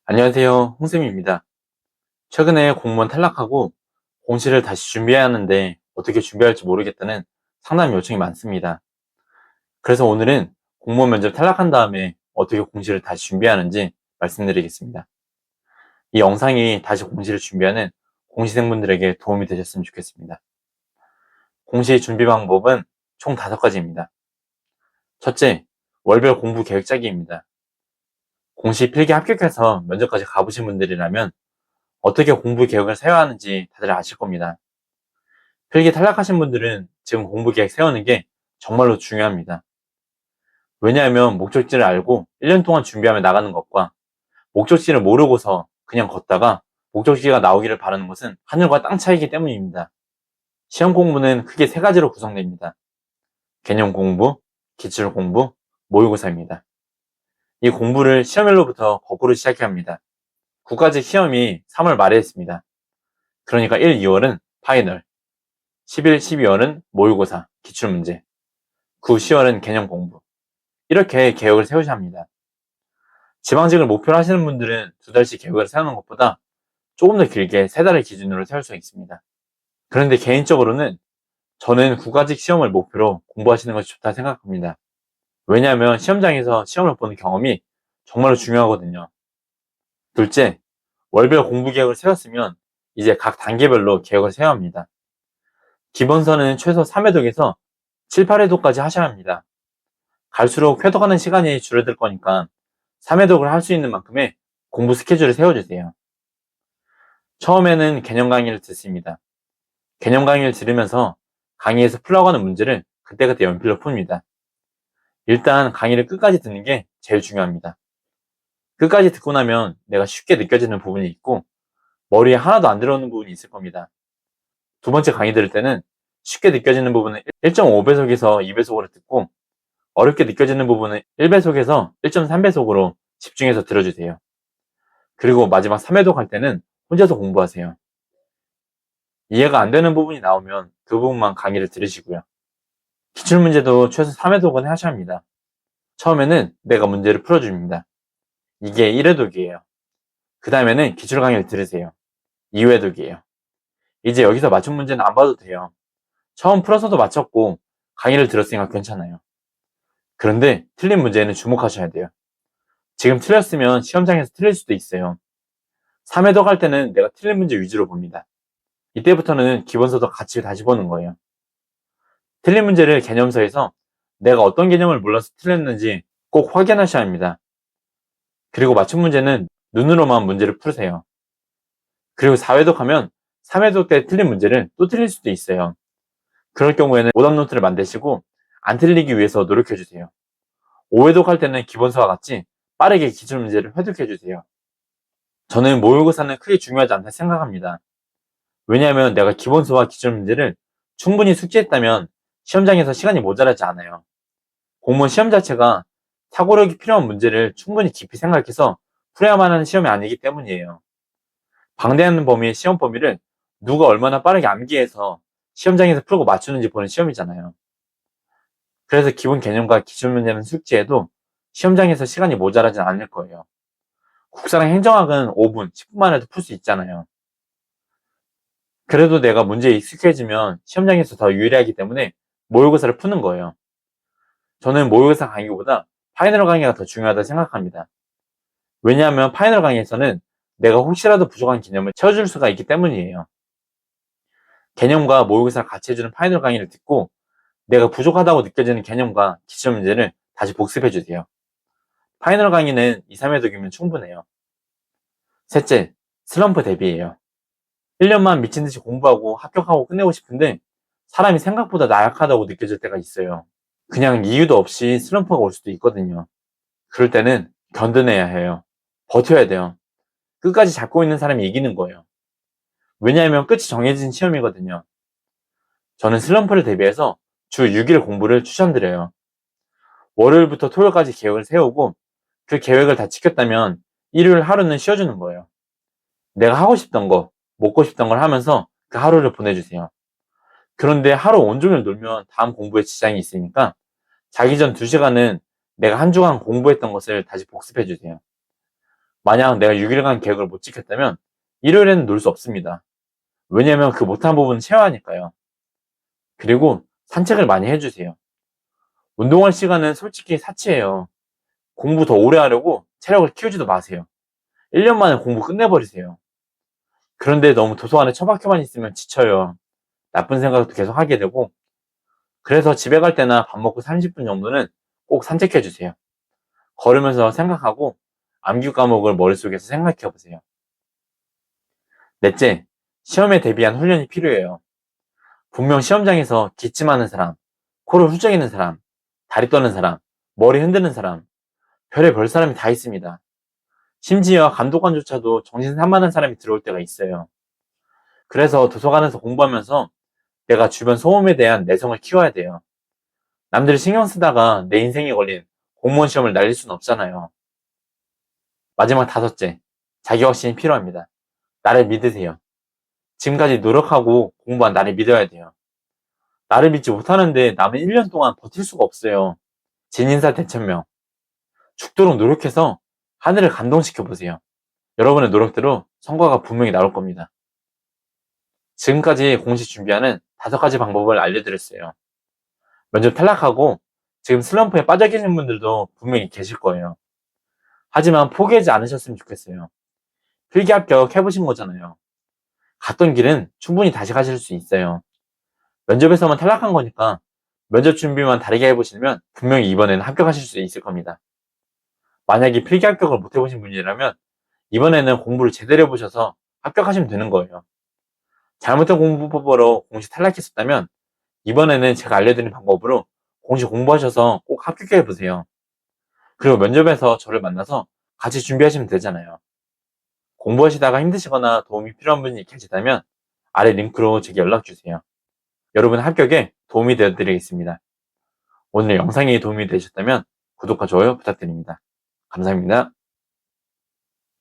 안녕하세요. 홍쌤입니다. 최근에 공무원 탈락하고 공시를 다시 준비해야 하는데 어떻게 준비할지 모르겠다는 상담 요청이 많습니다. 그래서 오늘은 공무원 면접 탈락한 다음에 어떻게 공시를 다시 준비하는지 말씀드리겠습니다. 이 영상이 다시 공시를 준비하는 공시생분들에게 도움이 되셨으면 좋겠습니다. 공시 준비 방법은 총 5가지입니다. 첫째, 월별 공부 계획 짜기입니다. 공시 필기 합격해서 면접까지 가보신 분들이라면 어떻게 공부 계획을 세워야 하는지 다들 아실 겁니다. 필기 탈락하신 분들은 지금 공부 계획 세우는 게 정말로 중요합니다. 왜냐하면 목적지를 알고 1년 동안 준비하며 나가는 것과 목적지를 모르고서 그냥 걷다가 목적지가 나오기를 바라는 것은 하늘과 땅 차이기 때문입니다. 시험 공부는 크게 3가지로 구성됩니다. 개념 공부, 기출 공부, 모의고사입니다. 이 공부를 시험일로부터 거꾸로 시작해야 합니다. 국가직 시험이 3월 말에 했습니다. 그러니까 1, 2월은 파이널, 11, 12월은 모의고사, 기출문제, 9, 10월은 개념 공부. 이렇게 계획을 세우셔야 합니다. 지방직을 목표로 하시는 분들은 2달씩 계획을 세우는 것보다 조금 더 길게 3달을 기준으로 세울 수 있습니다. 그런데 개인적으로는 저는 국가직 시험을 목표로 공부하시는 것이 좋다 생각합니다. 왜냐하면 시험장에서 시험을 보는 경험이 정말로 중요하거든요. 둘째, 월별 공부 계획을 세웠으면 이제 각 단계별로 계획을 세워야 합니다. 기본서는 최소 3회독에서 7, 8회독까지 하셔야 합니다. 갈수록 회독하는 시간이 줄어들 거니까 3회독을 할 수 있는 만큼의 공부 스케줄을 세워주세요. 처음에는 개념 강의를 듣습니다. 개념 강의를 들으면서 강의에서 풀어가는 문제를 그때그때 연필로 풉니다. 일단 강의를 끝까지 듣는 게 제일 중요합니다. 끝까지 듣고 나면 내가 쉽게 느껴지는 부분이 있고 머리에 하나도 안 들어오는 부분이 있을 겁니다. 2번째 강의 들을 때는 쉽게 느껴지는 부분은 1.5배속에서 2배속으로 듣고 어렵게 느껴지는 부분은 1배속에서 1.3배속으로 집중해서 들어주세요. 그리고 마지막 3회독 할 때는 혼자서 공부하세요. 이해가 안 되는 부분이 나오면 그 부분만 강의를 들으시고요. 기출문제도 최소 3회독은 하셔야 합니다. 처음에는 내가 문제를 풀어줍니다. 이게 1회독이에요. 그 다음에는 기출 강의를 들으세요. 2회독이에요. 이제 여기서 맞춤 문제는 안 봐도 돼요. 처음 풀어서도 맞췄고 강의를 들었으니까 괜찮아요. 그런데 틀린 문제에는 주목하셔야 돼요. 지금 틀렸으면 시험장에서 틀릴 수도 있어요. 3회독 할 때는 내가 틀린 문제 위주로 봅니다. 이때부터는 기본서도 같이 다시 보는 거예요. 틀린 문제를 개념서에서 내가 어떤 개념을 몰라서 틀렸는지 꼭 확인하셔야 합니다. 그리고 맞춤 문제는 눈으로만 문제를 풀으세요. 그리고 4회독 하면 3회독 때 틀린 문제를 또 틀릴 수도 있어요. 그럴 경우에는 오답 노트를 만드시고 안 틀리기 위해서 노력해주세요. 5회독 할 때는 기본서와 같이 빠르게 기출 문제를 회독해주세요. 저는 모의고사는 크게 중요하지 않다 생각합니다. 왜냐하면 내가 기본서와 기출 문제를 충분히 숙지했다면 시험장에서 시간이 모자라지 않아요. 공무원 시험 자체가 사고력이 필요한 문제를 충분히 깊이 생각해서 풀어야만 하는 시험이 아니기 때문이에요. 방대한 범위의 시험 범위를 누가 얼마나 빠르게 암기해서 시험장에서 풀고 맞추는지 보는 시험이잖아요. 그래서 기본 개념과 기출 문제는 숙지해도 시험장에서 시간이 모자라진 않을 거예요. 국사랑 행정학은 5분, 10분만 해도 풀 수 있잖아요. 그래도 내가 문제에 익숙해지면 시험장에서 더 유리하기 때문에 모의고사를 푸는 거예요. 저는 모의고사 강의보다 파이널 강의가 더 중요하다고 생각합니다. 왜냐하면 파이널 강의에서는 내가 혹시라도 부족한 개념을 채워줄 수가 있기 때문이에요. 개념과 모의고사를 같이 해주는 파이널 강의를 듣고 내가 부족하다고 느껴지는 개념과 기출 문제를 다시 복습해주세요. 파이널 강의는 2, 3회독이면 충분해요. 셋째, 슬럼프 대비예요. 1년만 미친듯이 공부하고 합격하고 끝내고 싶은데 사람이 생각보다 나약하다고 느껴질 때가 있어요. 그냥 이유도 없이 슬럼프가 올 수도 있거든요. 그럴 때는 견뎌내야 해요. 버텨야 돼요. 끝까지 잡고 있는 사람이 이기는 거예요. 왜냐하면 끝이 정해진 시험이거든요. 저는 슬럼프를 대비해서 주 6일 공부를 추천드려요. 월요일부터 토요일까지 계획을 세우고 그 계획을 다 지켰다면 일요일 하루는 쉬어주는 거예요. 내가 하고 싶던 거, 먹고 싶던 걸 하면서 그 하루를 보내주세요. 그런데 하루 온종일 놀면 다음 공부에 지장이 있으니까 자기 전 2시간은 내가 한 주간 공부했던 것을 다시 복습해주세요. 만약 내가 6일간 계획을 못 지켰다면 일요일에는 놀 수 없습니다. 왜냐면 그 못한 부분은 채워야 하니까요. 그리고 산책을 많이 해주세요. 운동할 시간은 솔직히 사치예요. 공부 더 오래 하려고 체력을 키우지도 마세요. 1년 만에 공부 끝내버리세요. 그런데 너무 도서관에 처박혀만 있으면 지쳐요. 나쁜 생각도 계속 하게 되고, 그래서 집에 갈 때나 밥 먹고 30분 정도는 꼭 산책해주세요. 걸으면서 생각하고 암기 과목을 머릿속에서 생각해 보세요. 넷째, 시험에 대비한 훈련이 필요해요. 분명 시험장에서 기침하는 사람, 코를 훌쩍이는 사람, 다리 떠는 사람, 머리 흔드는 사람, 별의별 사람이 다 있습니다. 심지어 감독관조차도 정신 산만한 사람이 들어올 때가 있어요. 그래서 도서관에서 공부하면서 내가 주변 소음에 대한 내성을 키워야 돼요. 남들이 신경 쓰다가 내 인생에 걸린 공무원 시험을 날릴 수는 없잖아요. 마지막 다섯째, 자기 확신이 필요합니다. 나를 믿으세요. 지금까지 노력하고 공부한 나를 믿어야 돼요. 나를 믿지 못하는데 남은 1년 동안 버틸 수가 없어요. 진인사 대천명. 죽도록 노력해서 하늘을 감동시켜 보세요. 여러분의 노력대로 성과가 분명히 나올 겁니다. 지금까지 공시 준비하는 5가지 방법을 알려드렸어요. 면접 탈락하고 지금 슬럼프에 빠져 계신 분들도 분명히 계실 거예요. 하지만 포기하지 않으셨으면 좋겠어요. 필기 합격 해보신 거잖아요. 갔던 길은 충분히 다시 가실 수 있어요. 면접에서만 탈락한 거니까 면접 준비만 다르게 해보시면 분명히 이번에는 합격하실 수 있을 겁니다. 만약에 필기 합격을 못 해보신 분이라면 이번에는 공부를 제대로 해보셔서 합격하시면 되는 거예요. 잘못된 공부법으로 공시 탈락했었다면 이번에는 제가 알려드린 방법으로 공시 공부하셔서 꼭 합격해 보세요. 그리고 면접에서 저를 만나서 같이 준비하시면 되잖아요. 공부하시다가 힘드시거나 도움이 필요한 분이 계시다면 아래 링크로 제게 연락 주세요. 여러분 합격에 도움이 되어드리겠습니다. 오늘 영상이 도움이 되셨다면 구독과 좋아요 부탁드립니다. 감사합니다.